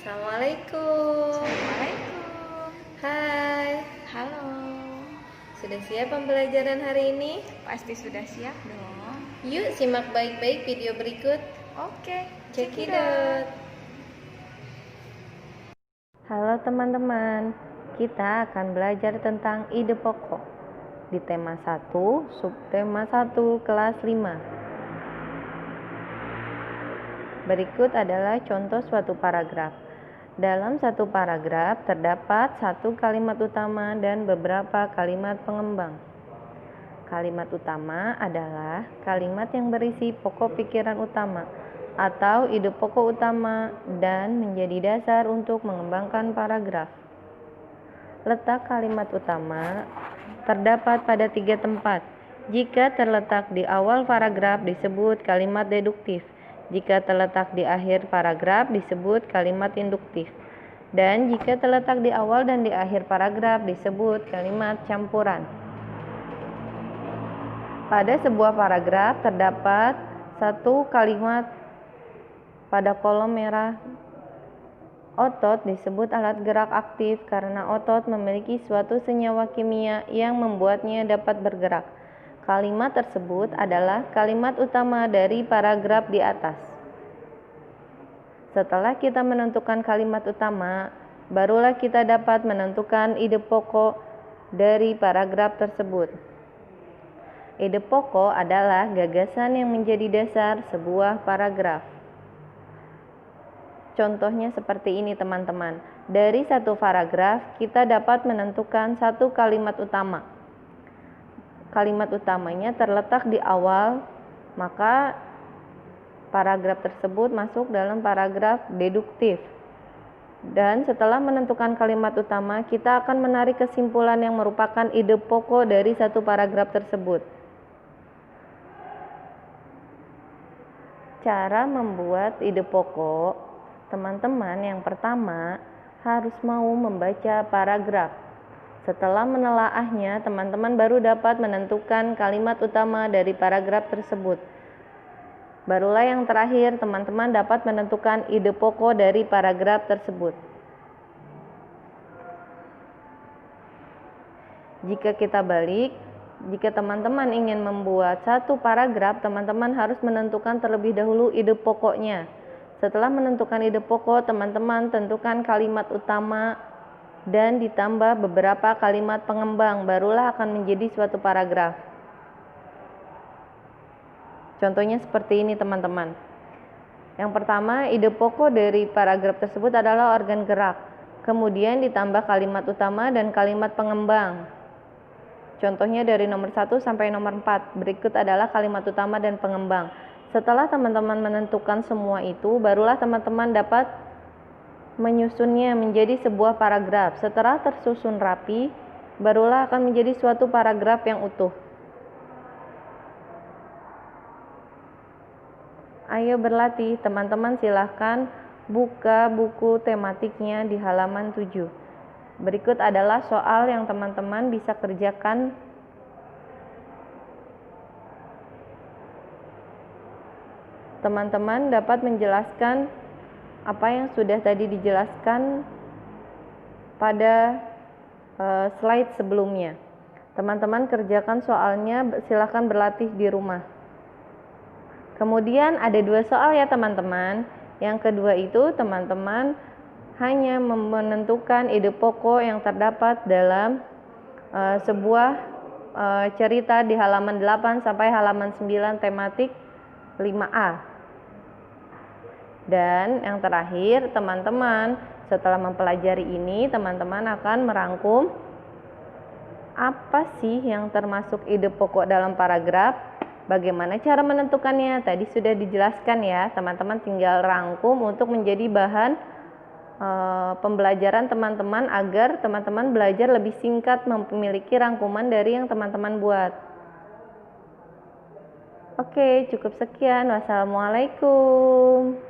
Assalamualaikum. Assalamualaikum. Hai. Halo. Sudah siap pembelajaran hari ini? Pasti sudah siap dong. Yuk simak baik-baik video berikut. Oke, Check it out. Halo teman-teman. Kita akan belajar tentang ide pokok di tema 1, subtema 1 kelas 5. Berikut adalah contoh suatu paragraf. Dalam satu paragraf terdapat satu kalimat utama dan beberapa kalimat pengembang. Kalimat utama adalah kalimat yang berisi pokok pikiran utama atau ide pokok utama dan menjadi dasar untuk mengembangkan paragraf. Letak kalimat utama terdapat pada 3 tempat. Jika terletak di awal paragraf disebut kalimat deduktif. Jika terletak di akhir paragraf disebut kalimat induktif. Dan jika terletak di awal dan di akhir paragraf disebut kalimat campuran. Pada sebuah paragraf terdapat satu kalimat pada kolom merah. Otot disebut alat gerak aktif karena otot memiliki suatu senyawa kimia yang membuatnya dapat bergerak. Kalimat tersebut adalah kalimat utama dari paragraf di atas. Setelah kita menentukan kalimat utama, barulah kita dapat menentukan ide pokok dari paragraf tersebut. Ide pokok adalah gagasan yang menjadi dasar sebuah paragraf. Contohnya seperti ini teman-teman. Dari satu paragraf kita dapat menentukan satu kalimat utama. Kalimat utamanya terletak di awal, maka paragraf tersebut masuk dalam paragraf deduktif. Dan setelah menentukan kalimat utama, kita akan menarik kesimpulan yang merupakan ide pokok dari satu paragraf tersebut. Cara membuat ide pokok, teman-teman yang pertama harus mau membaca paragraf. Setelah menelaahnya, teman-teman baru dapat menentukan kalimat utama dari paragraf tersebut. Barulah yang terakhir, teman-teman dapat menentukan ide pokok dari paragraf tersebut. Jika kita balik, jika teman-teman ingin membuat satu paragraf, teman-teman harus menentukan terlebih dahulu ide pokoknya. Setelah menentukan ide pokok, teman-teman tentukan kalimat utama dan ditambah beberapa kalimat pengembang, barulah akan menjadi suatu paragraf. Contohnya seperti ini teman-teman. Yang pertama, ide pokok dari paragraf tersebut adalah organ gerak. Kemudian ditambah kalimat utama dan kalimat pengembang. Contohnya dari nomor 1 sampai nomor 4. Berikut adalah kalimat utama dan pengembang. Setelah teman-teman menentukan semua itu, barulah teman-teman dapat menyusunnya menjadi sebuah paragraf. Setelah tersusun rapi, barulah akan menjadi suatu paragraf yang utuh. Ayo berlatih, teman-teman silahkan buka buku tematiknya di halaman 7. Berikut adalah soal yang teman-teman bisa kerjakan. Teman-teman dapat menjelaskan apa yang sudah tadi dijelaskan pada slide sebelumnya. Teman-teman kerjakan soalnya, silakan berlatih di rumah. Kemudian ada 2 soal ya teman-teman. Yang kedua itu teman-teman hanya menentukan ide pokok yang terdapat dalam sebuah cerita di halaman 8 sampai halaman 9 tematik 5A. Dan yang terakhir, teman-teman setelah mempelajari ini, teman-teman akan merangkum apa sih yang termasuk ide pokok dalam paragraf, bagaimana cara menentukannya. Tadi sudah dijelaskan ya, teman-teman tinggal rangkum untuk menjadi bahan pembelajaran teman-teman agar teman-teman belajar lebih singkat, memiliki rangkuman dari yang teman-teman buat. Oke, cukup sekian. Wassalamualaikum.